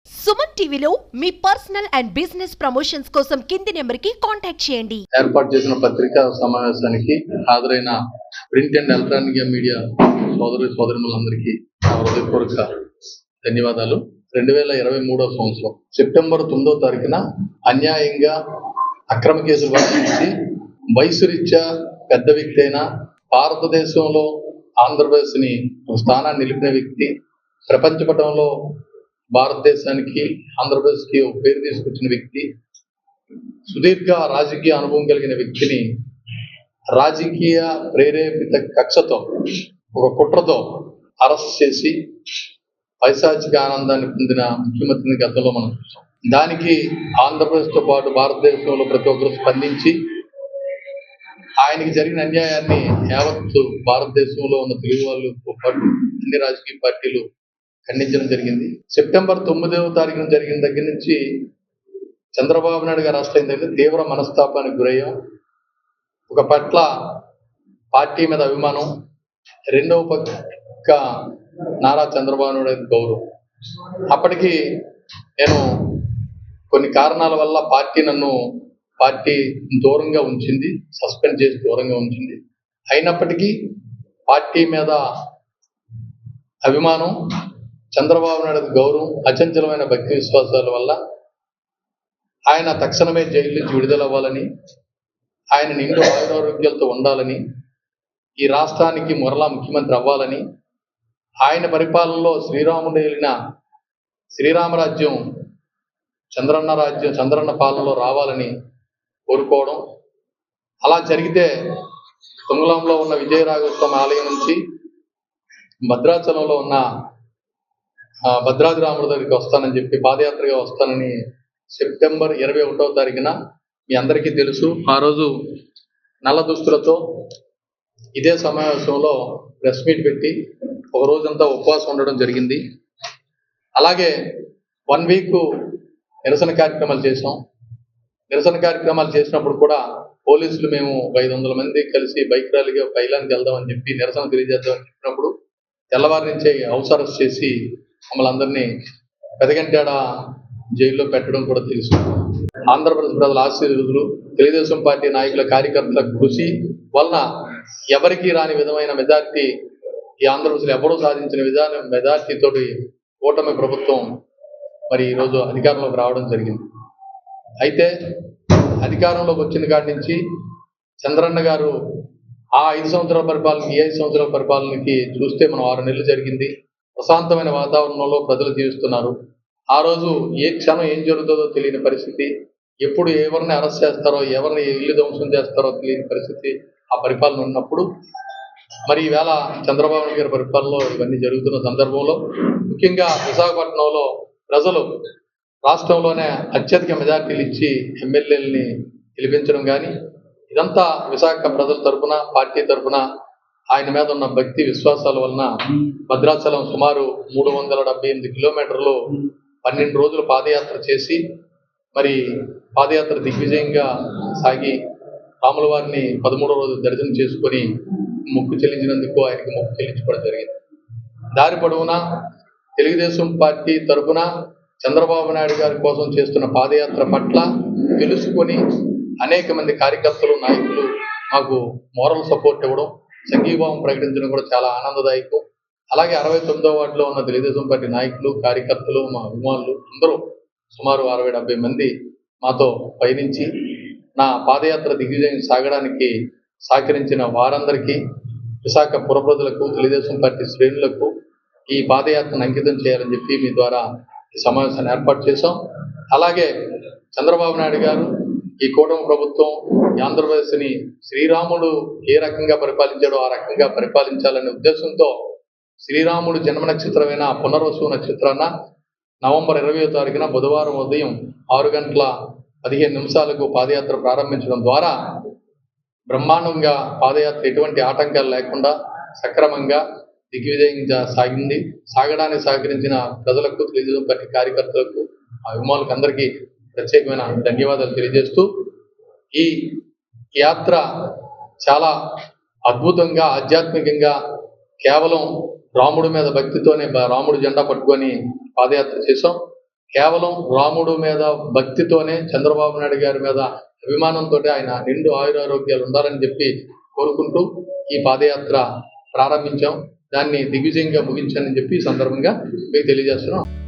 సుమన్ టీవీలో మీ personal and business promotions కోసం కింది నెంబర్కి కాంటాక్ట్ చేయండి. ఏర్పాటు చేసిన పత్రికా సమావేశానికి హాజరైన ప్రింట్ అండ్ ఎలక్ట్రానిక్ మీడియా సోదరులందరికీ హృదయపూర్వక ధన్యవాదాలు. 2023 సంవత్సరం సెప్టెంబర్ 9వ తారీఖున అన్యాయంగా అక్రమ కేసులు వాదించి వయసు రీత్యా పెద్ద వ్యక్తి అయిన భారతదేశంలో ఆంధ్రప్రదేశ్ని స్థానాన్ని నిలిపిన వ్యక్తి, ప్రపంచ పటంలో భారతదేశానికి ఆంధ్రప్రదేశ్కి ఒక పేరు తీసుకొచ్చిన వ్యక్తి, సుదీర్ఘ రాజకీయ అనుభవం కలిగిన వ్యక్తిని రాజకీయ ప్రేరేపిత కక్షతో ఒక కుట్రతో అరెస్ట్ చేసి పైశాచిక ఆనందాన్ని పొందిన ముఖ్యమంత్రిని గతంలో మనం చూసాం. దానికి ఆంధ్రప్రదేశ్తో పాటు భారతదేశంలో ప్రతి ఒక్కరు స్పందించి ఆయనకి జరిగిన అన్యాయాన్ని యావత్తు భారతదేశంలో ఉన్న తెలుగు వాళ్ళతో పాటు అన్ని రాజకీయ పార్టీలు ఖండించడం జరిగింది. సెప్టెంబర్ 9వ తారీఖున జరిగిన దగ్గర నుంచి చంద్రబాబు నాయుడు గారు అరెస్ట్ అయిన దగ్గర తీవ్ర మనస్తాపానికి గురయ్యాం. ఒక పట్ల పార్టీ మీద అభిమానం, రెండవ పక్క నారా చంద్రబాబు నాయుడు గౌరవం. అప్పటికి నేను కొన్ని కారణాల వల్ల పార్టీ దూరంగా ఉంచింది, సస్పెండ్ చేసి దూరంగా ఉంచింది. అయినప్పటికీ పార్టీ మీద అభిమానం, చంద్రబాబు నాయుడు గౌరవం, అచంచలమైన భక్తి విశ్వాసాల వల్ల ఆయన తక్షణమే జైలు నుంచి విడుదలవ్వాలని, ఆయన నిండు ఆయురారోగ్యాలతో ఉండాలని, ఈ రాష్ట్రానికి మరలా ముఖ్యమంత్రి అవ్వాలని, ఆయన పరిపాలనలో శ్రీరాముడు వెళ్ళిన శ్రీరామరాజ్యం చంద్రన్న పాలనలో రావాలని కోరుకోవడం. అలా జరిగితే తుంగలంలో ఉన్న విజయరాఘవస్వామి ఆలయం నుంచి భద్రాచలంలో ఉన్న భద్రాద్రి రాముడి దగ్గరికి వస్తానని చెప్పి పాదయాత్రగా వస్తానని సెప్టెంబర్ 21వ తారీఖున మీ అందరికీ తెలుసు. ఆ రోజు నల్ల దుస్తులతో ఇదే సమావేశంలో ప్రెస్ మీట్ పెట్టి ఒక రోజంతా ఉపవాసం ఉండడం జరిగింది. అలాగే 1 వీక్ నిరసన కార్యక్రమాలు చేసాం. నిరసన కార్యక్రమాలు చేసినప్పుడు కూడా పోలీసులు మేము 500 మంది కలిసి బైక్ ర్యాలీగా పైలానికి వెళ్దామని చెప్పి నిరసన తెలియజేద్దామని చెప్పినప్పుడు తెల్లవారి నుంచే హౌస్ అరెస్ట్ చేసి మమ్మల్ని అందరినీ పెదగంటాడ జైల్లో పెట్టడం కూడా తెలుసు. ఆంధ్రప్రదేశ్ ప్రజల ఆశీర్వాదాలు, తెలుగుదేశం పార్టీ నాయకుల కార్యకర్తల కృషి వలన ఎవరికి రాని విధమైన మెజార్టీ ఈ ఆంధ్రప్రదేశ్లో ఎవరూ సాధించిన మెజార్టీతోటి కూటమి ప్రభుత్వం మరి ఈరోజు అధికారంలోకి రావడం జరిగింది. అయితే అధికారంలోకి వచ్చిన కాడి నుంచి చంద్రన్న గారు ఆ 5 సంవత్సరాల పరిపాలనకి, 5 సంవత్సరాల పరిపాలనకి చూస్తే మనం 6 నెలలు జరిగింది. ప్రశాంతమైన వాతావరణంలో ప్రజలు జీవిస్తున్నారు. ఆ రోజు ఏ క్షణం ఏం జరుగుతుందో తెలియని పరిస్థితి, ఎప్పుడు ఎవరిని అరెస్ట్ చేస్తారో, ఎవరిని ఇల్లు ధ్వంసం చేస్తారో తెలియని పరిస్థితి ఆ పరిపాలన ఉన్నప్పుడు, మరి ఈవేళ చంద్రబాబు నాయుడు గారి పరిపాలనలో ఇవన్నీ జరుగుతున్న సందర్భంలో ముఖ్యంగా విశాఖపట్నంలో ప్రజలు రాష్ట్రంలోనే అత్యధిక మెజార్టీలు ఇచ్చి ఎమ్మెల్యేలని గెలిపించడం కానీ, ఇదంతా విశాఖ ప్రజల తరఫున, పార్టీ తరఫున ఆయన మీద ఉన్న భక్తి విశ్వాసాల వలన భద్రాచలం సుమారు 378 కిలోమీటర్లు 12 రోజులు పాదయాత్ర చేసి మరి పాదయాత్ర దిగ్విజయంగా సాగి రాముల వారిని 13వ రోజు దర్శనం చేసుకొని మొక్కు చెల్లించినందుకు ఆయనకి మొక్కు చెల్లించుకోవడం జరిగింది. దారి పొడవునా తెలుగుదేశం పార్టీ తరఫున చంద్రబాబు నాయుడు గారి కోసం చేస్తున్న పాదయాత్ర పట్ల తెలుసుకొని అనేక మంది కార్యకర్తలు, నాయకులు మాకు మోరల్ సపోర్ట్ ఇవ్వడం, సంఘీభావం ప్రకటించడం కూడా చాలా ఆనందదాయకం. అలాగే 69వ వార్డులో ఉన్న తెలుగుదేశం పార్టీ నాయకులు, కార్యకర్తలు, మా అభిమానులు అందరూ సుమారు 60-70 మంది మాతో పయనించి నా పాదయాత్ర దిగ్విజయం సాగడానికి సహకరించిన వారందరికీ, విశాఖ పుర ప్రజలకు, తెలుగుదేశం పార్టీ శ్రేణులకు ఈ పాదయాత్రను అంకితం చేయాలని చెప్పి మీ ద్వారా ఈ సమావేశాన్ని ఏర్పాటు చేశాం. అలాగే చంద్రబాబు నాయుడు గారు, ఈ కూటమి ప్రభుత్వం ఆంధ్రప్రదేశ్ని శ్రీరాముడు ఏ రకంగా పరిపాలించాడో ఆ రకంగా పరిపాలించాలనే ఉద్దేశంతో శ్రీరాముడు జన్మ నక్షత్రమైన పునర్వసు నక్షత్రాన నవంబర్ 20వ తారీఖున బుధవారం ఉదయం 6:15 పాదయాత్ర ప్రారంభించడం ద్వారా బ్రహ్మాండంగా పాదయాత్ర ఎటువంటి ఆటంకాలు లేకుండా సక్రమంగా దిగ్విజయంగా సాగింది. సాగడానికి సహకరించిన ప్రజలకు, తెలుగుదేశం పార్టీ కార్యకర్తలకు, అభిమానులకు అందరికీ ప్రత్యేకమైన ధన్యవాదాలు తెలియజేస్తూ, ఈ యాత్ర చాలా అద్భుతంగా, ఆధ్యాత్మికంగా కేవలం రాముడి మీద భక్తితోనే రాముడి జెండా పట్టుకొని పాదయాత్ర చేసాం. కేవలం రాముడు మీద భక్తితోనే, చంద్రబాబు నాయుడు గారి మీద అభిమానంతో ఆయన నిండు ఆయురారోగ్యాలు ఉండాలని చెప్పి కోరుకుంటూ ఈ పాదయాత్ర ప్రారంభించాం. దాన్ని దిగ్విజయంగా ముగించాలని చెప్పి ఈ సందర్భంగా మీకు తెలియజేస్తున్నాం.